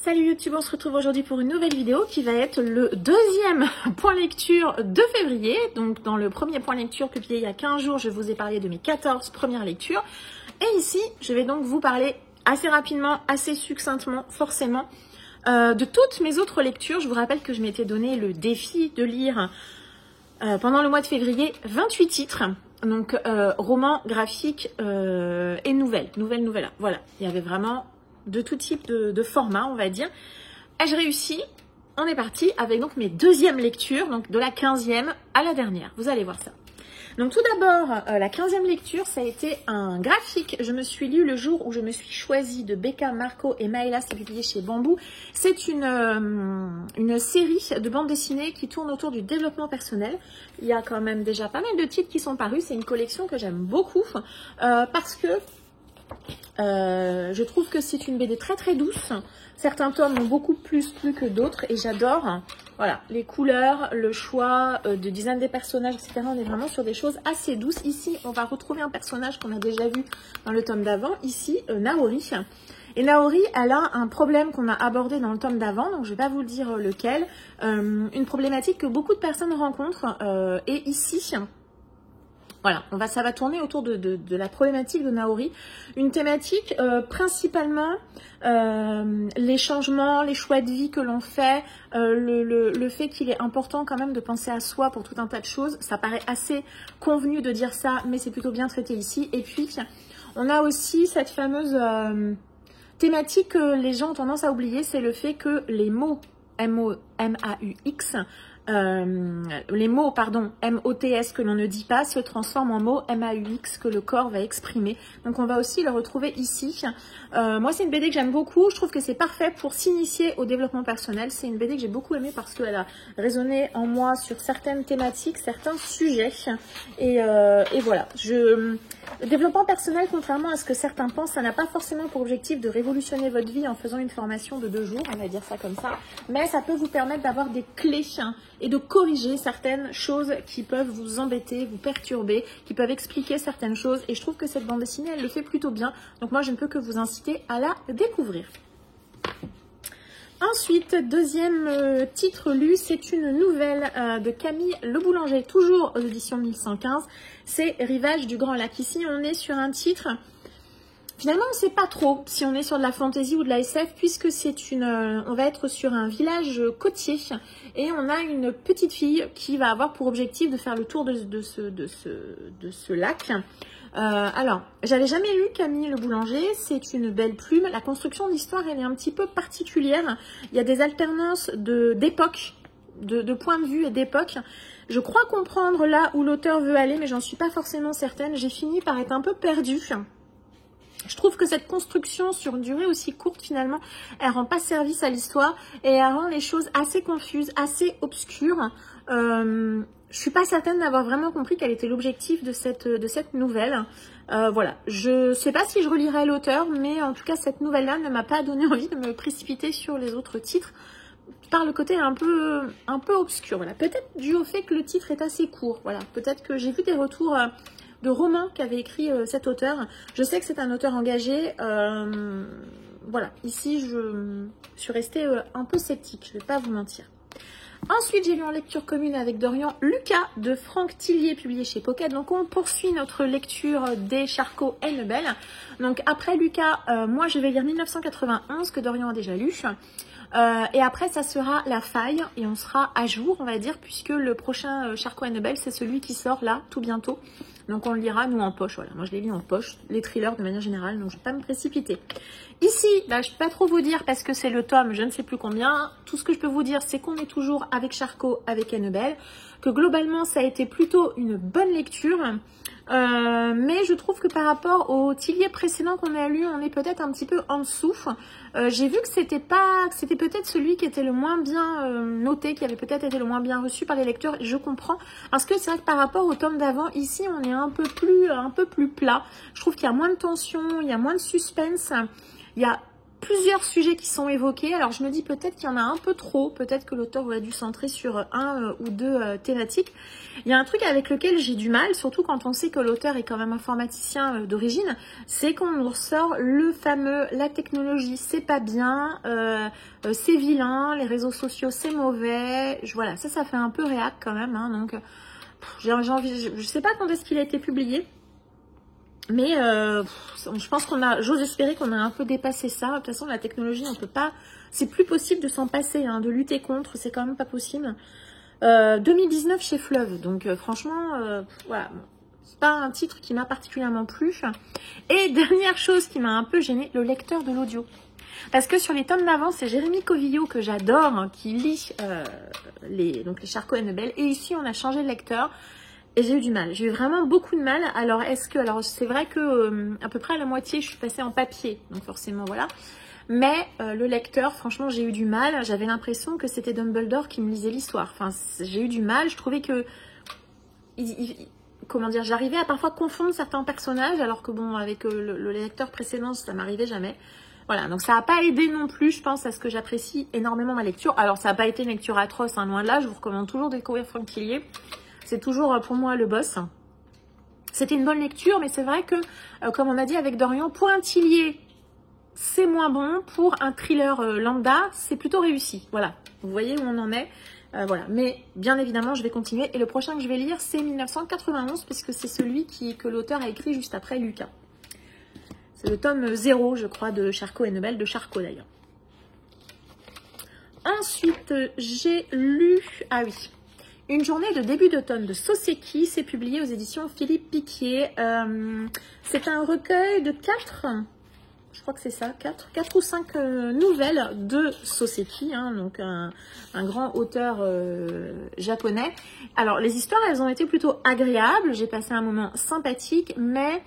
Salut YouTube, on se retrouve aujourd'hui pour une nouvelle vidéo qui va être le deuxième point lecture de février. Donc dans le premier point lecture publié il y a 15 jours, je vous ai parlé de mes 14 premières lectures. Et ici, je vais donc vous parler assez rapidement, assez succinctement, forcément, de toutes mes autres lectures. Je vous rappelle que je m'étais donné le défi de lire pendant le mois de février 28 titres. Donc romans, graphiques et nouvelles. Voilà, il y avait vraiment de tout type de format, on va dire. Ai-je réussi? On est parti avec donc mes deuxièmes lectures, donc de la 15e à la dernière. Vous allez voir ça. Donc tout d'abord, la 15e lecture, ça a été un graphique. Je me suis lu le jour où je me suis choisie de Becca, Marco et Maëla, c'est publié chez Bambou. C'est une série de bandes dessinées qui tourne autour du développement personnel. Il y a quand même déjà pas mal de titres qui sont parus. C'est une collection que j'aime beaucoup parce que je trouve que c'est une BD très très douce. Certains tomes m'ont beaucoup plu que d'autres et j'adore. Voilà, les couleurs, le choix de design des personnages, etc. On est vraiment sur des choses assez douces. Ici, on va retrouver un personnage qu'on a déjà vu dans le tome d'avant. Ici, Naori. Et Naori, elle a un problème qu'on a abordé dans le tome d'avant, donc je ne vais pas vous le dire lequel. Une problématique que beaucoup de personnes rencontrent. Et ici, voilà, ça va tourner autour de la problématique de Naori. Une thématique principalement les changements, les choix de vie que l'on fait, le fait qu'il est important quand même de penser à soi pour tout un tas de choses. Ça paraît assez convenu de dire ça, mais c'est plutôt bien traité ici. Et puis, on a aussi cette fameuse thématique que les gens ont tendance à oublier, c'est le fait que les mots M-A-U-X, les mots, pardon, M-O-T-S que l'on ne dit pas se transforment en mots M-A-U-X que le corps va exprimer. Donc on va aussi le retrouver ici. Moi c'est une BD que j'aime beaucoup, je trouve que c'est parfait pour s'initier au développement personnel. C'est une BD que j'ai beaucoup aimée parce qu'elle a résonné en moi sur certaines thématiques, certains sujets. Et voilà, le développement personnel, contrairement à ce que certains pensent, ça n'a pas forcément pour objectif de révolutionner votre vie en faisant une formation de 2 jours, on va dire ça comme ça, mais ça peut vous permettre d'avoir des clés et de corriger certaines choses qui peuvent vous embêter, vous perturber, qui peuvent expliquer certaines choses. Et je trouve que cette bande dessinée, elle le fait plutôt bien. Donc moi, je ne peux que vous inciter à la découvrir. Ensuite, deuxième titre lu, c'est une nouvelle de Camille Le Boulanger, toujours aux éditions 1115. C'est Rivage du Grand Lac. Ici, on est sur un titre... Finalement, on ne sait pas trop si on est sur de la fantasy ou de la SF, puisque c'est on va être sur un village côtier et on a une petite fille qui va avoir pour objectif de faire le tour de ce lac. Alors, j'avais jamais lu Camille Le Boulanger, c'est une belle plume. La construction de l'histoire, elle est un petit peu particulière. Il y a des alternances d'époque, de points de vue et d'époque. Je crois comprendre là où l'auteur veut aller, mais j'en suis pas forcément certaine. J'ai fini par être un peu perdue. Je trouve que cette construction sur une durée aussi courte, finalement, elle rend pas service à l'histoire et elle rend les choses assez confuses, assez obscures. Je suis pas certaine d'avoir vraiment compris quel était l'objectif de cette nouvelle. Voilà, je sais pas si je relirai l'auteur, mais en tout cas, cette nouvelle-là ne m'a pas donné envie de me précipiter sur les autres titres par le côté un peu obscur. Voilà, peut-être dû au fait que le titre est assez court. Voilà, peut-être que j'ai vu des retours... de romans qu'avait écrit cet auteur. Je sais que c'est un auteur engagé. Voilà, ici je suis restée un peu sceptique, je ne vais pas vous mentir. Ensuite, j'ai lu en lecture commune avec Dorian Lucas de Franck Tillier, publié chez Pocket. Donc on poursuit notre lecture des Charcot et Lebel. Donc après Lucas, moi je vais lire 1991 que Dorian a déjà lu. Et après, ça sera La Faille et on sera à jour, on va dire, puisque le prochain Charcot et Nebel, c'est celui qui sort là, tout bientôt. Donc on le lira, nous, en poche. Voilà, moi je les lis en poche, les thrillers de manière générale, donc je ne vais pas me précipiter. Ici, bah, je ne peux pas trop vous dire parce que c'est le tome, je ne sais plus combien. Tout ce que je peux vous dire, c'est qu'on est toujours avec Charcot, avec Annabelle, que globalement, ça a été plutôt une bonne lecture. Mais je trouve que par rapport au Tillier précédent qu'on a lu, on est peut-être un petit peu en dessous. J'ai vu que c'était peut-être celui qui était le moins bien noté, qui avait peut-être été le moins bien reçu par les lecteurs. Et je comprends, parce que c'est vrai que par rapport au tome d'avant, ici on est un peu plus plat. Je trouve qu'il y a moins de tension, il y a moins de suspense, il y a plusieurs sujets qui sont évoqués. Alors je me dis peut-être qu'il y en a un peu trop, peut-être que l'auteur aurait dû centrer sur un ou deux thématiques. Il y a un truc avec lequel j'ai du mal, surtout quand on sait que l'auteur est quand même informaticien d'origine, c'est qu'on nous ressort le fameux « la technologie c'est pas bien, c'est vilain, les réseaux sociaux c'est mauvais ». Voilà, ça fait un peu réac quand même, hein, donc j'ai envie, je sais pas quand est-ce qu'il a été publié. Mais je pense j'ose espérer qu'on a un peu dépassé ça. De toute façon, la technologie, on peut pas, c'est plus possible de s'en passer, hein, de lutter contre, c'est quand même pas possible. 2019 chez Fleuve, donc franchement, voilà, c'est pas un titre qui m'a particulièrement plu. Et dernière chose qui m'a un peu gênée, le lecteur de l'audio. Parce que sur les tomes d'avant, c'est Jérémy Covillo que j'adore, hein, qui lit les Charcot et Nebel. Et ici, on a changé de lecteur. Et j'ai eu du mal, j'ai eu vraiment beaucoup de mal. Alors c'est vrai que à peu près à la moitié je suis passée en papier, donc forcément voilà. Mais le lecteur, franchement j'ai eu du mal, j'avais l'impression que c'était Dumbledore qui me lisait l'histoire. Enfin j'ai eu du mal, je trouvais que, comment dire, j'arrivais à parfois confondre certains personnages, alors que bon avec le lecteur précédent ça m'arrivait jamais. Voilà, donc ça n'a pas aidé non plus, je pense, à ce que j'apprécie énormément ma lecture. Alors ça n'a pas été une lecture atroce, hein, loin de là, je vous recommande toujours de découvrir Franck Tillier. C'est toujours pour moi le boss. C'était une bonne lecture, mais c'est vrai que, comme on a dit avec Dorian, pour un Tillier, c'est moins bon. Pour un thriller lambda, c'est plutôt réussi. Voilà, vous voyez où on en est. Voilà, mais bien évidemment, je vais continuer. Et le prochain que je vais lire, c'est 1991, puisque c'est celui que l'auteur a écrit juste après Lucas. C'est le tome 0, je crois, de Charcot et Nebel, de Charcot d'ailleurs. Ensuite, j'ai lu... Ah oui. Une journée de début d'automne de Soseki, c'est publié aux éditions Philippe Piquier. C'est un recueil de 4, je crois que c'est ça, 4 ou 5 nouvelles de Soseki, hein, donc un grand auteur japonais. Alors les histoires, elles ont été plutôt agréables, j'ai passé un moment sympathique, mais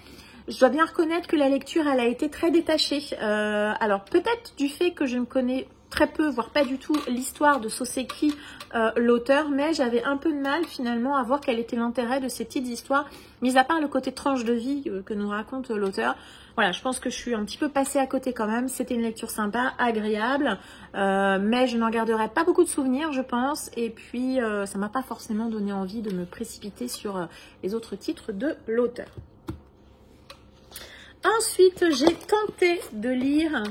je dois bien reconnaître que la lecture, elle a été très détachée. Alors peut-être du fait que je ne connais très peu, voire pas du tout, l'histoire de Soseki, l'auteur, mais j'avais un peu de mal finalement à voir quel était l'intérêt de ces petites histoires, mis à part le côté tranche de vie que nous raconte l'auteur. Voilà, je pense que je suis un petit peu passée à côté quand même. C'était une lecture sympa, agréable, mais je n'en garderai pas beaucoup de souvenirs, je pense, et puis ça m'a pas forcément donné envie de me précipiter sur les autres titres de l'auteur. Ensuite, j'ai tenté de lire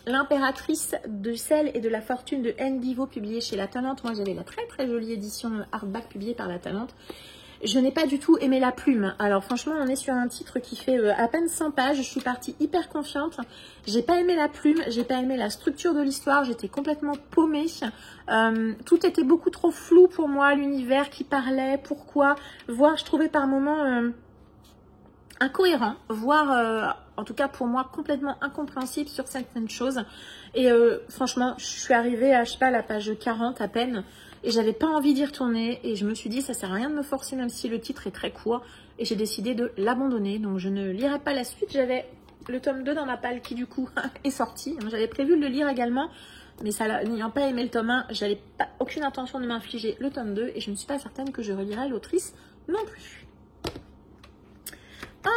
L'impératrice du sel et de la fortune de Anne Guiveau, publié chez La Talente. Moi, j'avais la très jolie édition hardback publiée par La Talente. Je n'ai pas du tout aimé la plume. Alors franchement, on est sur un titre qui fait à peine 100 pages. Je suis partie hyper confiante. J'ai pas aimé la plume, j'ai pas aimé la structure de l'histoire. J'étais complètement paumée. Tout était beaucoup trop flou pour moi. L'univers qui parlait, pourquoi. Voire, je trouvais par moments... incohérent, voire en tout cas pour moi complètement incompréhensible sur certaines choses. Et franchement, je suis arrivée à, je sais pas, la page 40 à peine, et j'avais pas envie d'y retourner, et je me suis dit ça sert à rien de me forcer même si le titre est très court, et j'ai décidé de l'abandonner. Donc je ne lirai pas la suite. J'avais le tome 2 dans ma palle qui du coup est sorti. J'avais prévu de le lire également, mais ça, n'ayant pas aimé le tome 1, j'avais aucune intention de m'infliger le tome 2, et je ne suis pas certaine que je relirai l'autrice non plus.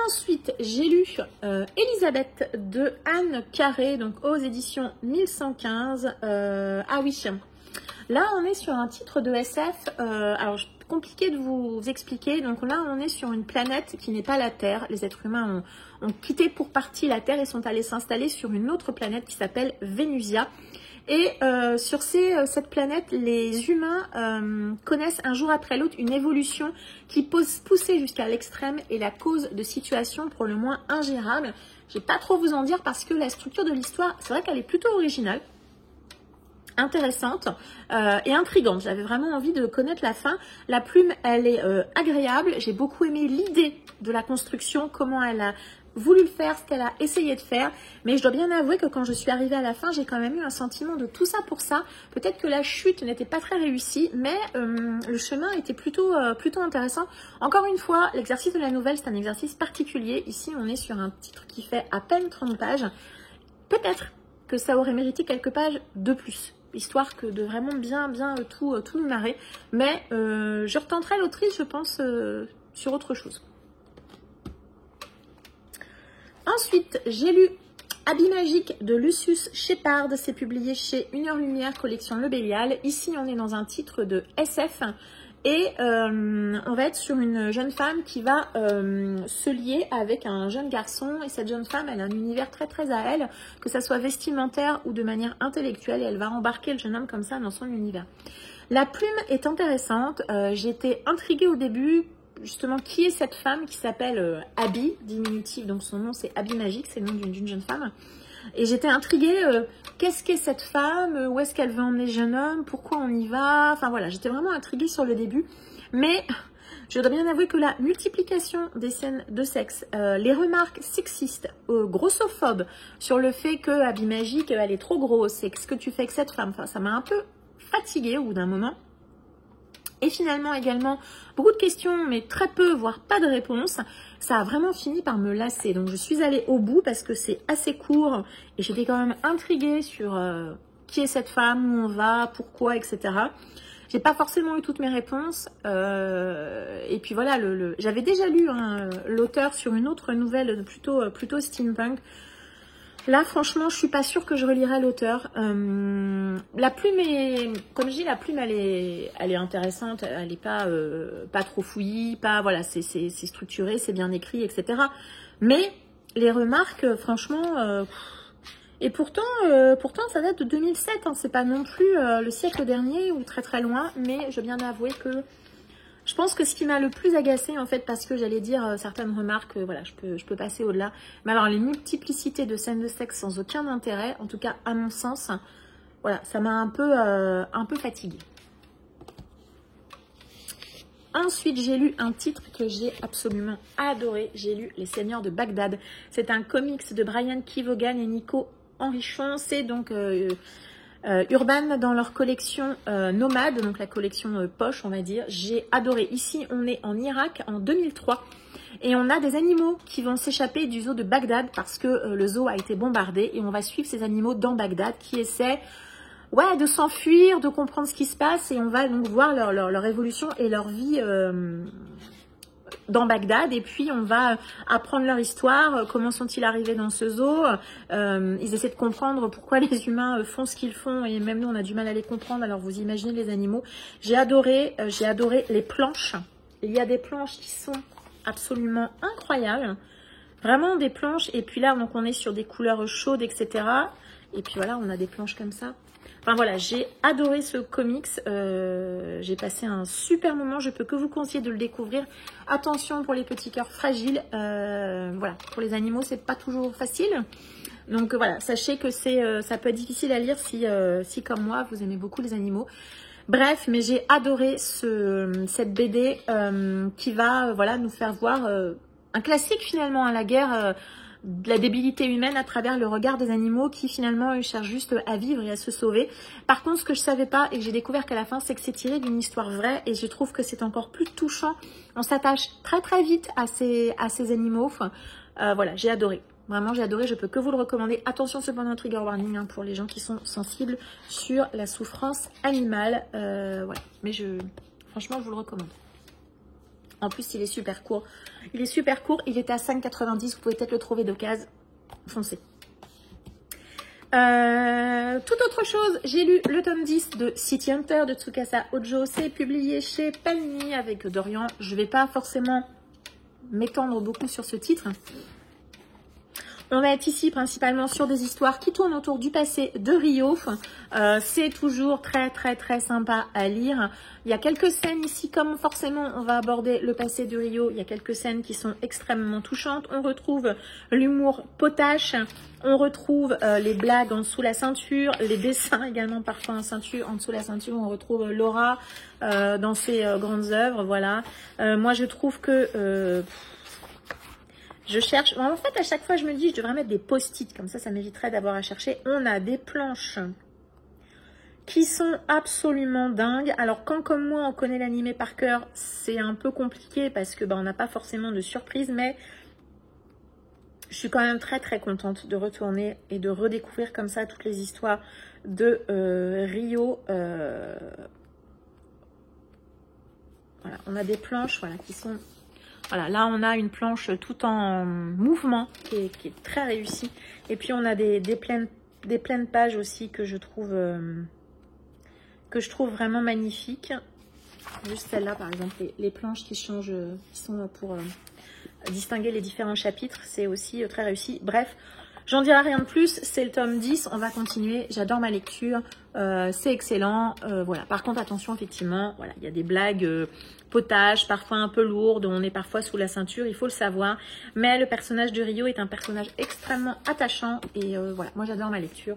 Ensuite, j'ai lu Elisabeth de Anne Carré, donc aux éditions 1115. Ah oui, là on est sur un titre de SF, alors compliqué de vous expliquer. Donc là on est sur une planète qui n'est pas la Terre. Les êtres humains ont quitté pour partie la Terre et sont allés s'installer sur une autre planète qui s'appelle Vénusia. Et sur cette planète, les humains connaissent un jour après l'autre une évolution qui poussée jusqu'à l'extrême et la cause de situations pour le moins ingérables. Je ne vais pas trop vous en dire parce que la structure de l'histoire, c'est vrai qu'elle est plutôt originale, intéressante et intrigante. J'avais vraiment envie de connaître la fin. La plume, elle est agréable. J'ai beaucoup aimé l'idée de la construction, comment elle a voulu le faire, ce qu'elle a essayé de faire, mais je dois bien avouer que quand je suis arrivée à la fin, j'ai quand même eu un sentiment de tout ça pour ça. Peut-être que la chute n'était pas très réussie, mais le chemin était plutôt intéressant. Encore une fois, l'exercice de la nouvelle, c'est un exercice particulier. Ici, on est sur un titre qui fait à peine 30 pages. Peut-être que ça aurait mérité quelques pages de plus, histoire que de vraiment bien tout narrer, mais je retenterai l'autrice, je pense, sur autre chose. Ensuite, j'ai lu Habits magiques de Lucius Shepard, c'est publié chez Une Heure Lumière, collection Le Bélial. Ici, on est dans un titre de SF et on va être sur une jeune femme qui va se lier avec un jeune garçon. Et cette jeune femme, elle a un univers très très à elle, que ça soit vestimentaire ou de manière intellectuelle. Et elle va embarquer le jeune homme comme ça dans son univers. La plume est intéressante. J'étais intriguée au début. Justement, qui est cette femme qui s'appelle Abby, diminutif, donc son nom c'est Habits Magiques, c'est le nom d'une jeune femme. Et j'étais intriguée, qu'est-ce qu'est cette femme, où est-ce qu'elle veut emmener le jeune homme, pourquoi on y va, enfin voilà, j'étais vraiment intriguée sur le début. Mais je dois bien avouer que la multiplication des scènes de sexe, les remarques sexistes, grossophobes, sur le fait que Habits Magiques, elle est trop grosse, et ce que tu fais avec cette femme, enfin, ça m'a un peu fatiguée au bout d'un moment. Et finalement également, beaucoup de questions, mais très peu, voire pas de réponses. Ça a vraiment fini par me lasser. Donc je suis allée au bout parce que c'est assez court. Et j'étais quand même intriguée sur qui est cette femme, où on va, pourquoi, etc. J'ai pas forcément eu toutes mes réponses. Et puis voilà, j'avais déjà lu l'auteur sur une autre nouvelle plutôt steampunk. Là, franchement, je suis pas sûre que je relirai l'auteur. La plume est, comme je dis, la plume, elle est intéressante. Elle n'est pas trop fouillie, pas, voilà, c'est structuré, c'est bien écrit, etc. Mais les remarques, franchement, et pourtant, ça date de 2007. Hein, c'est pas non plus le siècle dernier ou très très loin. Mais je viens d'avouer que je pense que ce qui m'a le plus agacée, en fait, parce que j'allais dire certaines remarques, voilà, je peux passer au-delà. Mais alors, les multiplicités de scènes de sexe sans aucun intérêt, en tout cas à mon sens, voilà, ça m'a un peu fatiguée. Ensuite, j'ai lu un titre que j'ai absolument adoré. J'ai lu Les Seigneurs de Bagdad. C'est un comics de Brian Kevogan et Nico Henrichon. C'est donc Urban dans leur collection Nomade, donc la collection poche, on va dire. J'ai adoré. Ici, on est en Irak en 2003 et on a des animaux qui vont s'échapper du zoo de Bagdad parce que le zoo a été bombardé et on va suivre ces animaux dans Bagdad qui essaient de s'enfuir, de comprendre ce qui se passe et on va donc voir leur évolution et leur vie dans Bagdad, et puis on va apprendre leur histoire, comment sont-ils arrivés dans ce zoo, ils essaient de comprendre pourquoi les humains font ce qu'ils font, et même nous on a du mal à les comprendre, alors vous imaginez les animaux. J'ai adoré les planches, il y a des planches qui sont absolument incroyables, vraiment des planches, et puis là donc on est sur des couleurs chaudes, etc. Et puis voilà, on a des planches comme ça. Enfin voilà, j'ai adoré ce comics, j'ai passé un super moment, je peux que vous conseiller de le découvrir. Attention pour les petits cœurs fragiles, voilà, pour les animaux c'est pas toujours facile. Donc voilà, sachez que ça peut être difficile à lire si comme moi vous aimez beaucoup les animaux. Bref, mais j'ai adoré cette BD qui va voilà, nous faire voir un classique finalement, la guerre de la débilité humaine à travers le regard des animaux qui finalement eux, cherchent juste à vivre et à se sauver. Par contre, ce que je savais pas et que j'ai découvert qu'à la fin, c'est que c'est tiré d'une histoire vraie et je trouve que c'est encore plus touchant. On s'attache très très vite à ces animaux. Voilà, j'ai adoré. Vraiment, j'ai adoré. Je peux que vous le recommander. Attention cependant, trigger warning pour les gens qui sont sensibles sur la souffrance animale. Voilà, mais franchement, je vous le recommande. En plus, il est super court. Il est super court. Il était à 5,90 €. Vous pouvez peut-être le trouver d'occasion. Foncez. Toute autre chose, j'ai lu le tome 10 de City Hunter de Tsukasa Ojo. C'est publié chez Panini avec Dorian. Je ne vais pas forcément m'étendre beaucoup sur ce titre. On va être ici principalement sur des histoires qui tournent autour du passé de Rio. C'est toujours très très très sympa à lire. Il y a quelques scènes ici, comme forcément on va aborder le passé de Rio, il y a quelques scènes qui sont extrêmement touchantes. On retrouve l'humour potache, on retrouve les blagues en dessous la ceinture, les dessins également parfois en dessous la ceinture. On retrouve Laura dans ses grandes œuvres, voilà. Moi je trouve que... je cherche, en fait à chaque fois je me dis je devrais mettre des post-it, comme ça m'éviterait d'avoir à chercher. On a des planches qui sont absolument dingues. Alors quand comme moi on connaît l'animé par cœur, c'est un peu compliqué parce que on n'a pas forcément de surprise, mais je suis quand même très très contente de retourner et de redécouvrir comme ça toutes les histoires de Rio. Voilà, on a des planches voilà, qui sont Voilà, là on a une planche tout en mouvement qui est très réussie. Et puis on a des pleines pages aussi que je trouve vraiment magnifiques. Juste celle-là par exemple, les planches qui changent, qui sont pour distinguer les différents chapitres, c'est aussi très réussi. Bref, j'en dirai rien de plus, c'est le tome 10, on va continuer. J'adore ma lecture, c'est excellent. Voilà. Par contre, attention, effectivement, voilà, il y a des blagues potages, parfois un peu lourdes, on est parfois sous la ceinture, il faut le savoir. Mais le personnage de Rio est un personnage extrêmement attachant et voilà, moi j'adore ma lecture.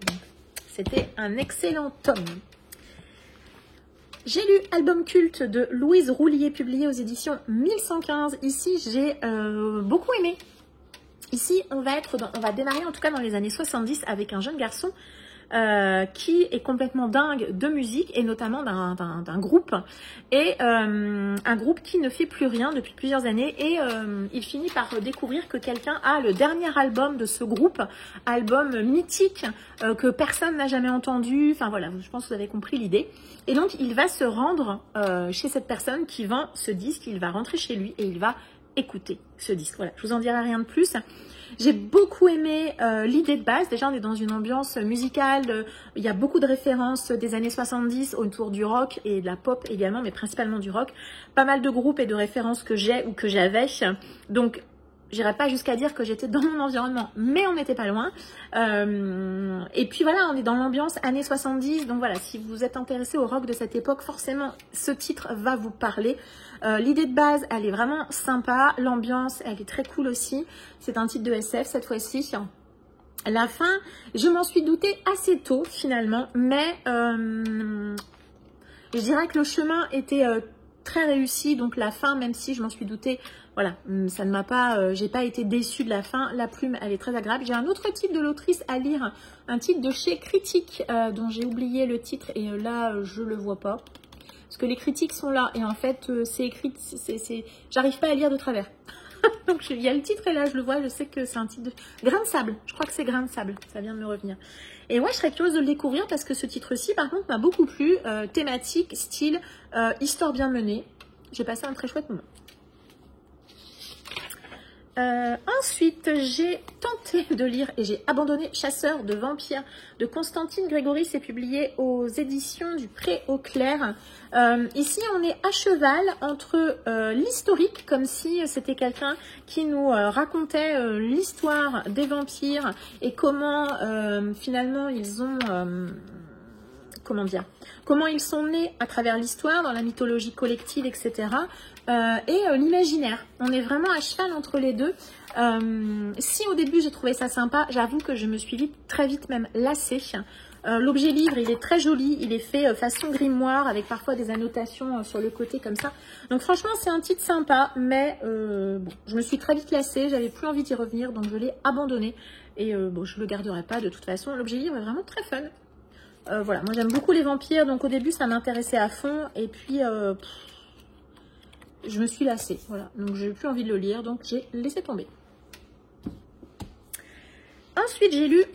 C'était un excellent tome. J'ai lu Album culte de Louise Roulier, publié aux éditions 1115. Ici, j'ai beaucoup aimé. Ici, on va démarrer en tout cas dans les années 70 avec un jeune garçon qui est complètement dingue de musique et notamment d'un groupe. Et un groupe qui ne fait plus rien depuis plusieurs années. Et il finit par découvrir que quelqu'un a le dernier album de ce groupe, album mythique que personne n'a jamais entendu. Enfin voilà, je pense que vous avez compris l'idée. Et donc, il va se rendre chez cette personne qui vend ce disque. Il va rentrer chez lui et il va écouter ce disque. Voilà, je vous en dirai rien de plus. J'ai beaucoup aimé l'idée de base. Déjà, on est dans une ambiance musicale. Il y a beaucoup de références des années 70 autour du rock et de la pop également, mais principalement du rock. Pas mal de groupes et de références que j'ai ou que j'avais. Donc, j'irai pas jusqu'à dire que j'étais dans mon environnement, mais on n'était pas loin. Et puis voilà, on est dans l'ambiance années 70. Donc voilà, si vous êtes intéressé au rock de cette époque, forcément, ce titre va vous parler. L'idée de base, elle est vraiment sympa. L'ambiance, elle est très cool aussi. C'est un titre de SF cette fois-ci. La fin, je m'en suis doutée assez tôt finalement, mais je dirais que le chemin était très réussi. Donc la fin, même si je m'en suis doutée, voilà, ça ne m'a pas, j'ai pas été déçue de la fin. La plume, elle est très agréable. J'ai un autre titre de l'autrice à lire, un titre de chez Critique, dont j'ai oublié le titre et là, je le vois pas. Parce que les critiques sont là et en fait, c'est écrit, j'arrive pas à lire de travers. Donc il y a le titre et là, je le vois, je sais que c'est un titre de Grain de sable. Je crois que c'est Grain de sable, ça vient de me revenir. Et ouais, je serais curieuse de le découvrir parce que ce titre-ci, par contre, m'a beaucoup plu. Thématique, style, histoire bien menée. J'ai passé un très chouette moment. Ensuite, j'ai tenté de lire et j'ai abandonné Chasseur de vampires de Constantine Grégory. C'est publié aux éditions du Pré au Clair. Ici, on est à cheval entre l'historique, comme si c'était quelqu'un qui nous racontait l'histoire des vampires et comment finalement ils ont... comment dire, comment ils sont nés à travers l'histoire, dans la mythologie collective, etc. Et l'imaginaire. On est vraiment à cheval entre les deux. Si au début j'ai trouvé ça sympa, j'avoue que je me suis très vite même lassée. L'objet livre, il est très joli, il est fait façon grimoire avec parfois des annotations sur le côté comme ça. Donc franchement c'est un titre sympa, mais bon, je me suis très vite lassée, j'avais plus envie d'y revenir, donc je l'ai abandonné. Et bon, je ne le garderai pas de toute façon. L'objet livre est vraiment très fun. Voilà, moi j'aime beaucoup les vampires, donc au début ça m'intéressait à fond, et puis je me suis lassée, voilà, donc j'ai plus envie de le lire, donc j'ai laissé tomber. Ensuite j'ai lu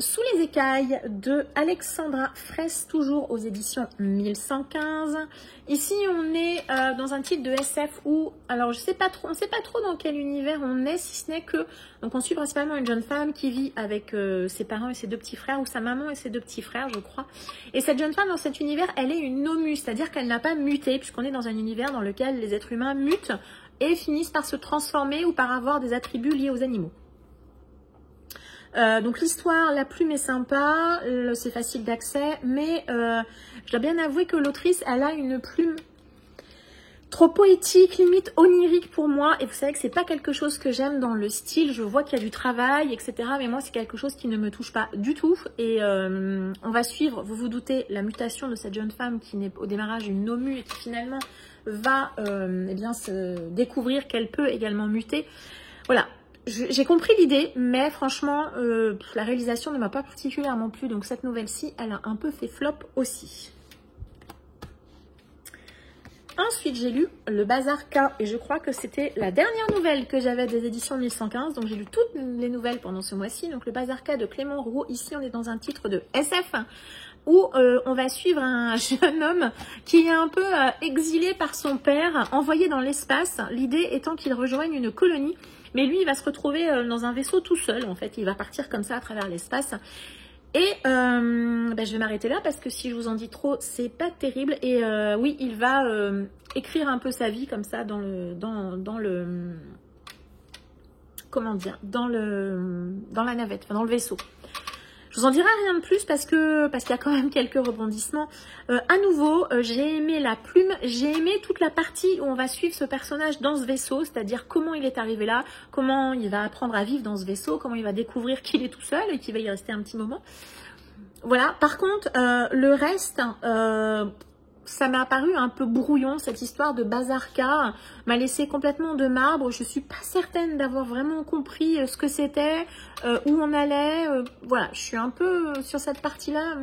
Sous les écailles de Alexandra Fraisse, toujours aux éditions 1115. Ici on est dans un titre de SF où, alors je sais pas trop, on ne sait pas trop dans quel univers on est, si ce n'est que, donc on suit principalement une jeune femme qui vit avec ses parents et ses deux petits frères, ou sa maman et ses deux petits frères je crois. Et cette jeune femme dans cet univers, elle est une nomus, c'est-à-dire qu'elle n'a pas muté, puisqu'on est dans un univers dans lequel les êtres humains mutent et finissent par se transformer ou par avoir des attributs liés aux animaux. Donc l'histoire, la plume est sympa, c'est facile d'accès, mais je dois bien avouer que l'autrice, elle a une plume trop poétique, limite onirique pour moi, et vous savez que c'est pas quelque chose que j'aime dans le style, je vois qu'il y a du travail, etc., mais moi c'est quelque chose qui ne me touche pas du tout, et on va suivre, vous vous doutez, la mutation de cette jeune femme qui n'est au démarrage une nomu et qui finalement va eh bien, se découvrir qu'elle peut également muter. Voilà. J'ai compris l'idée, mais franchement, la réalisation ne m'a pas particulièrement plu. Donc cette nouvelle-ci, elle a un peu fait flop aussi. Ensuite, j'ai lu Le Bazar K et je crois que c'était la dernière nouvelle que j'avais des éditions 1115. Donc, j'ai lu toutes les nouvelles pendant ce mois-ci. Donc, Le Bazar K de Clément Roux. Ici, on est dans un titre de SF où on va suivre un jeune homme qui est un peu exilé par son père, envoyé dans l'espace. L'idée étant qu'il rejoigne une colonie. Mais lui, il va se retrouver dans un vaisseau tout seul. En fait, il va partir comme ça à travers l'espace. Et je vais m'arrêter là parce que si je vous en dis trop, c'est pas terrible. Et oui, il va écrire un peu sa vie comme ça dans le comment dire, dans la navette, enfin dans le vaisseau. Je vous en dirai rien de plus parce qu'il y a quand même quelques rebondissements. À nouveau, j'ai aimé la plume, j'ai aimé toute la partie où on va suivre ce personnage dans ce vaisseau, c'est-à-dire comment il est arrivé là, comment il va apprendre à vivre dans ce vaisseau, comment il va découvrir qu'il est tout seul et qu'il va y rester un petit moment. Voilà, par contre, le reste, ça m'est apparu un peu brouillon, cette histoire de Bazarka m'a laissé complètement de marbre. Je suis pas certaine d'avoir vraiment compris ce que c'était, où on allait. Voilà, je suis un peu sur cette partie-là,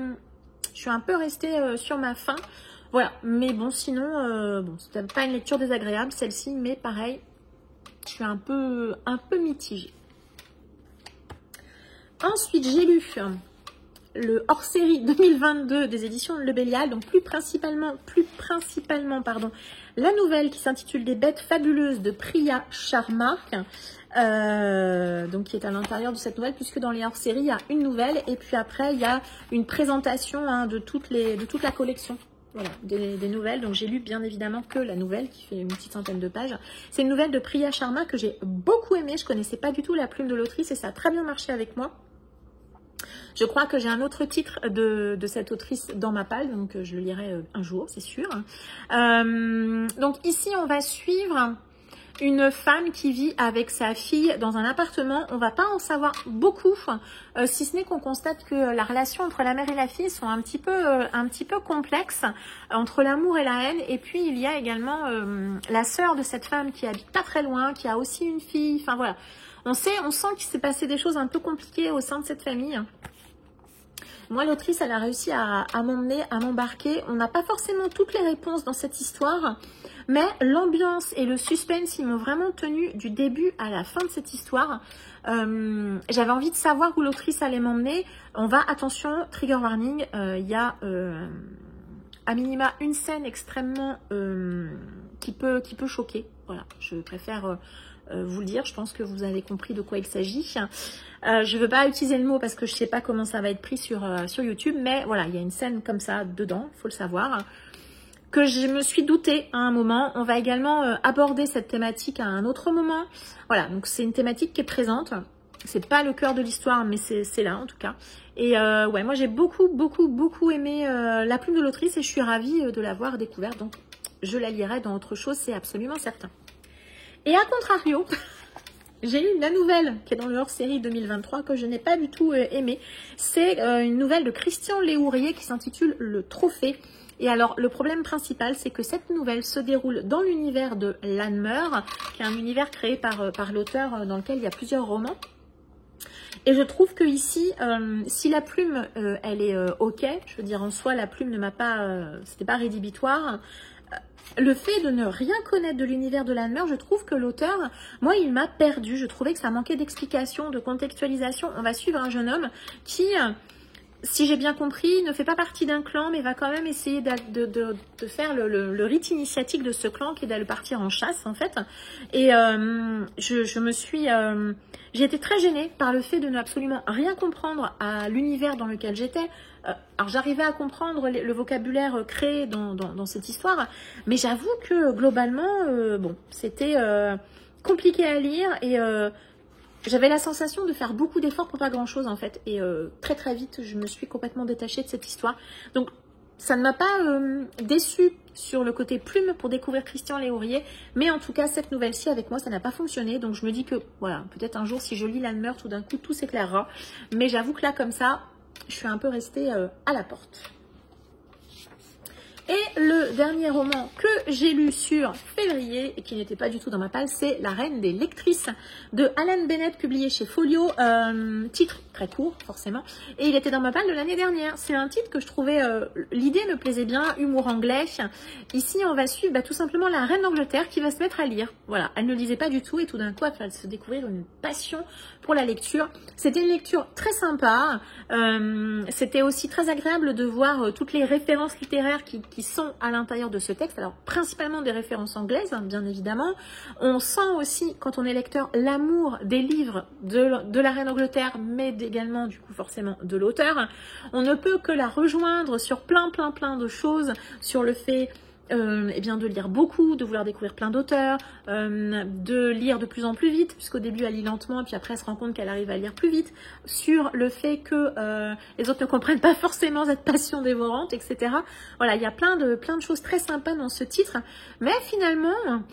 je suis un peu restée sur ma faim. Voilà, mais bon, sinon, bon, c'était pas une lecture désagréable celle-ci, mais pareil, je suis un peu mitigée. Ensuite, j'ai lu le hors-série 2022 des éditions Le Bélial, donc plus principalement, pardon, la nouvelle qui s'intitule Des bêtes fabuleuses de Priya Sharma, donc qui est à l'intérieur de cette nouvelle, puisque dans les hors-séries, il y a une nouvelle, et puis après, il y a une présentation de toute la collection. Voilà, des nouvelles. Donc j'ai lu bien évidemment que la nouvelle qui fait une petite centaine de pages. C'est une nouvelle de Priya Sharma que j'ai beaucoup aimée. Je connaissais pas du tout la plume de l'autrice et ça a très bien marché avec moi. Je crois que j'ai un autre titre de cette autrice dans ma palle, donc je le lirai un jour, c'est sûr. Donc ici, on va suivre une femme qui vit avec sa fille dans un appartement. On va pas en savoir beaucoup, si ce n'est qu'on constate que la relation entre la mère et la fille sont un petit peu complexes, entre l'amour et la haine. Et puis, il y a également la sœur de cette femme qui habite pas très loin, qui a aussi une fille. Enfin, voilà. On sent qu'il s'est passé des choses un peu compliquées au sein de cette famille. Moi, l'autrice, elle a réussi à m'emmener, à m'embarquer. On n'a pas forcément toutes les réponses dans cette histoire, mais l'ambiance et le suspense, ils m'ont vraiment tenu du début à la fin de cette histoire. J'avais envie de savoir où l'autrice allait m'emmener. On va, attention, trigger warning, il y a à minima une scène extrêmement qui peut choquer. Voilà, je préfère vous le dire, je pense que vous avez compris de quoi il s'agit. Je ne veux pas utiliser le mot parce que je ne sais pas comment ça va être pris sur YouTube, mais voilà, il y a une scène comme ça dedans, il faut le savoir, que je me suis doutée à un moment. On va également aborder cette thématique à un autre moment. Voilà, donc c'est une thématique qui est présente. C'est pas le cœur de l'histoire, mais c'est là en tout cas. Et ouais, moi j'ai beaucoup aimé la plume de l'autrice et je suis ravie de l'avoir découverte. Donc je la lirai dans autre chose, c'est absolument certain. Et à contrario, j'ai lu la nouvelle qui est dans le hors-série 2023 que je n'ai pas du tout aimée. C'est une nouvelle de Christian Léourier qui s'intitule Le Trophée. Et alors, le problème principal, c'est que cette nouvelle se déroule dans l'univers de Lanmeur, qui est un univers créé par l'auteur dans lequel il y a plusieurs romans. Et je trouve que ici, si la plume, elle est ok, je veux dire en soi, la plume ne m'a pas, c'était pas rédhibitoire. Le fait de ne rien connaître de l'univers de Lanmeur, je trouve que l'auteur, moi, il m'a perdu. Je trouvais que ça manquait d'explication, de contextualisation. On va suivre un jeune homme qui, si j'ai bien compris, ne fait pas partie d'un clan, mais va quand même essayer de faire le rite initiatique de ce clan, qui est d'aller partir en chasse, en fait. Et j'ai été très gênée par le fait de ne absolument rien comprendre à l'univers dans lequel j'étais. Alors j'arrivais à comprendre le vocabulaire créé dans cette histoire, mais j'avoue que globalement, bon, c'était compliqué à lire et j'avais la sensation de faire beaucoup d'efforts pour pas grand chose en fait. Et très vite, je me suis complètement détachée de cette histoire. Donc ça ne m'a pas déçue sur le côté plume pour découvrir Christian Léourier, mais en tout cas cette nouvelle-ci avec moi ça n'a pas fonctionné. Donc je me dis que voilà, peut-être un jour si je lis Lanmeur, tout d'un coup tout s'éclairera. Mais j'avoue que là comme ça, je suis un peu restée à la porte. Et le dernier roman que j'ai lu sur février et qui n'était pas du tout dans ma palle, c'est La Reine des lectrices de Alan Bennett, publié chez Folio. Titre très court, forcément. Et il était dans ma palle de l'année dernière. C'est un titre que je trouvais... l'idée me plaisait bien, humour anglais. Ici, on va suivre tout simplement la reine d'Angleterre qui va se mettre à lire. Voilà, elle ne lisait pas du tout et tout d'un coup, elle va se découvrir une passion pour la lecture. C'était une lecture très sympa. C'était aussi très agréable de voir toutes les références littéraires qui sont à l'intérieur de ce texte. Alors, principalement des références anglaises, hein, bien évidemment. On sent aussi, quand on est lecteur, l'amour des livres de la reine d'Angleterre, mais également, du coup, forcément, de l'auteur. On ne peut que la rejoindre sur plein de choses, sur le fait... eh bien de lire beaucoup, de vouloir découvrir plein d'auteurs, de lire de plus en plus vite, puisqu'au début elle lit lentement et puis après elle se rend compte qu'elle arrive à lire plus vite, sur le fait que les autres ne comprennent pas forcément cette passion dévorante, etc. Voilà, il y a plein de choses très sympas dans ce titre, mais finalement...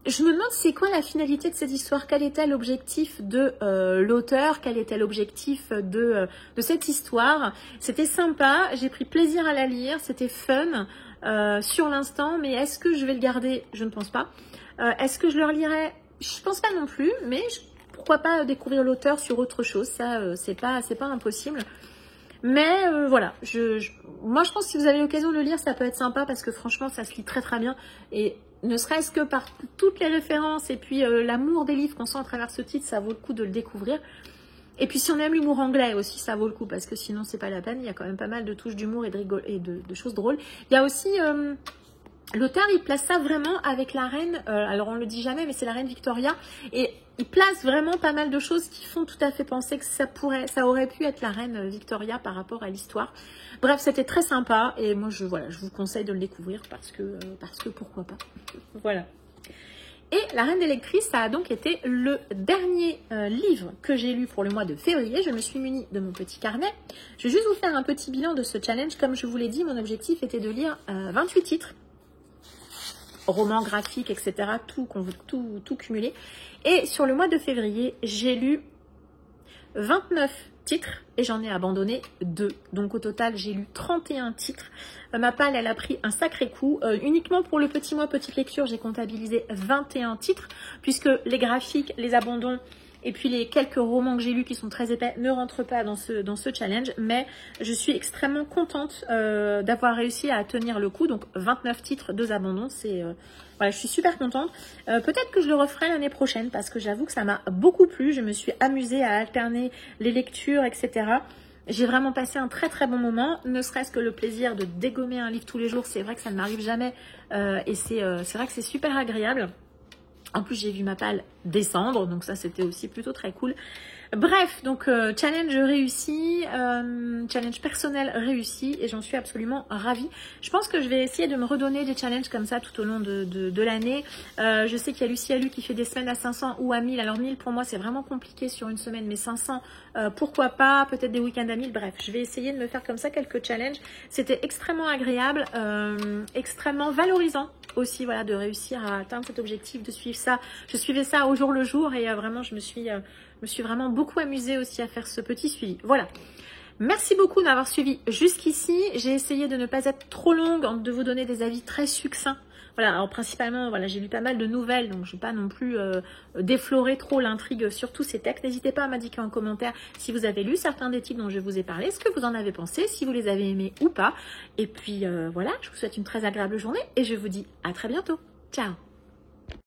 Je me demande c'est quoi la finalité de cette histoire, quel était l'objectif de l'auteur, quel était l'objectif de cette histoire. C'était sympa, j'ai pris plaisir à la lire, c'était fun sur l'instant, mais est-ce que je vais le garder? Je ne pense pas. Est-ce que je le relirai? Je pense pas non plus, mais pourquoi pas découvrir l'auteur sur autre chose, ça c'est pas impossible. Mais voilà, moi je pense que si vous avez l'occasion de le lire, ça peut être sympa parce que franchement ça se lit très bien et ne serait-ce que par toutes les références et puis l'amour des livres qu'on sent à travers ce titre, ça vaut le coup de le découvrir. Et puis si on aime l'humour anglais aussi, ça vaut le coup parce que sinon c'est pas la peine, il y a quand même pas mal de touches d'humour et de choses drôles. Il y a aussi... l'auteur, il place ça vraiment avec la reine, alors on le dit jamais, mais c'est la reine Victoria, et il place vraiment pas mal de choses qui font tout à fait penser que ça aurait pu être la reine Victoria par rapport à l'histoire. Bref, c'était très sympa, et moi je vous conseille de le découvrir parce que pourquoi pas. Voilà. Et La Reine des lectrices, ça a donc été le dernier livre que j'ai lu pour le mois de février. Je me suis munie de mon petit carnet. Je vais juste vous faire un petit bilan de ce challenge. Comme je vous l'ai dit, mon objectif était de lire 28 titres. Romans, graphiques, etc. Tout cumulé. Et sur le mois de février, j'ai lu 29 titres et j'en ai abandonné 2. Donc au total, j'ai lu 31 titres. Ma palle, elle a pris un sacré coup. Uniquement pour le petit mois, petite lecture, j'ai comptabilisé 21 titres puisque les graphiques, les abandons et puis les quelques romans que j'ai lus qui sont très épais ne rentrent pas dans ce challenge. Mais je suis extrêmement contente d'avoir réussi à tenir le coup. Donc 29 titres, 2 abandons, c'est... voilà, je suis super contente. Peut-être que je le referai l'année prochaine parce que j'avoue que ça m'a beaucoup plu. Je me suis amusée à alterner les lectures, etc. J'ai vraiment passé un très bon moment, ne serait-ce que le plaisir de dégommer un livre tous les jours. C'est vrai que ça ne m'arrive jamais et c'est vrai que c'est super agréable. En plus, j'ai vu ma palle descendre, donc ça, c'était aussi plutôt très cool. Bref, donc challenge réussi, challenge personnel réussi et j'en suis absolument ravie. Je pense que je vais essayer de me redonner des challenges comme ça tout au long de l'année. Je sais qu'il y a Lucie Alu qui fait des semaines à 500 ou à 1000. Alors 1000 pour moi c'est vraiment compliqué sur une semaine, mais 500 pourquoi pas, peut-être des week-ends à 1000. Bref, je vais essayer de me faire comme ça quelques challenges. C'était extrêmement agréable, extrêmement valorisant aussi, voilà, de réussir à atteindre cet objectif, de suivre ça. Je suivais ça au jour le jour et vraiment je me suis vraiment beaucoup amusée aussi à faire ce petit suivi. Voilà. Merci beaucoup d'avoir suivi jusqu'ici. J'ai essayé de ne pas être trop longue, de vous donner des avis très succincts. Voilà, alors principalement, voilà, j'ai lu pas mal de nouvelles, donc je ne vais pas non plus déflorer trop l'intrigue sur tous ces textes. N'hésitez pas à m'indiquer en commentaire si vous avez lu certains des titres dont je vous ai parlé, ce que vous en avez pensé, si vous les avez aimés ou pas. Et puis voilà, je vous souhaite une très agréable journée et je vous dis à très bientôt. Ciao!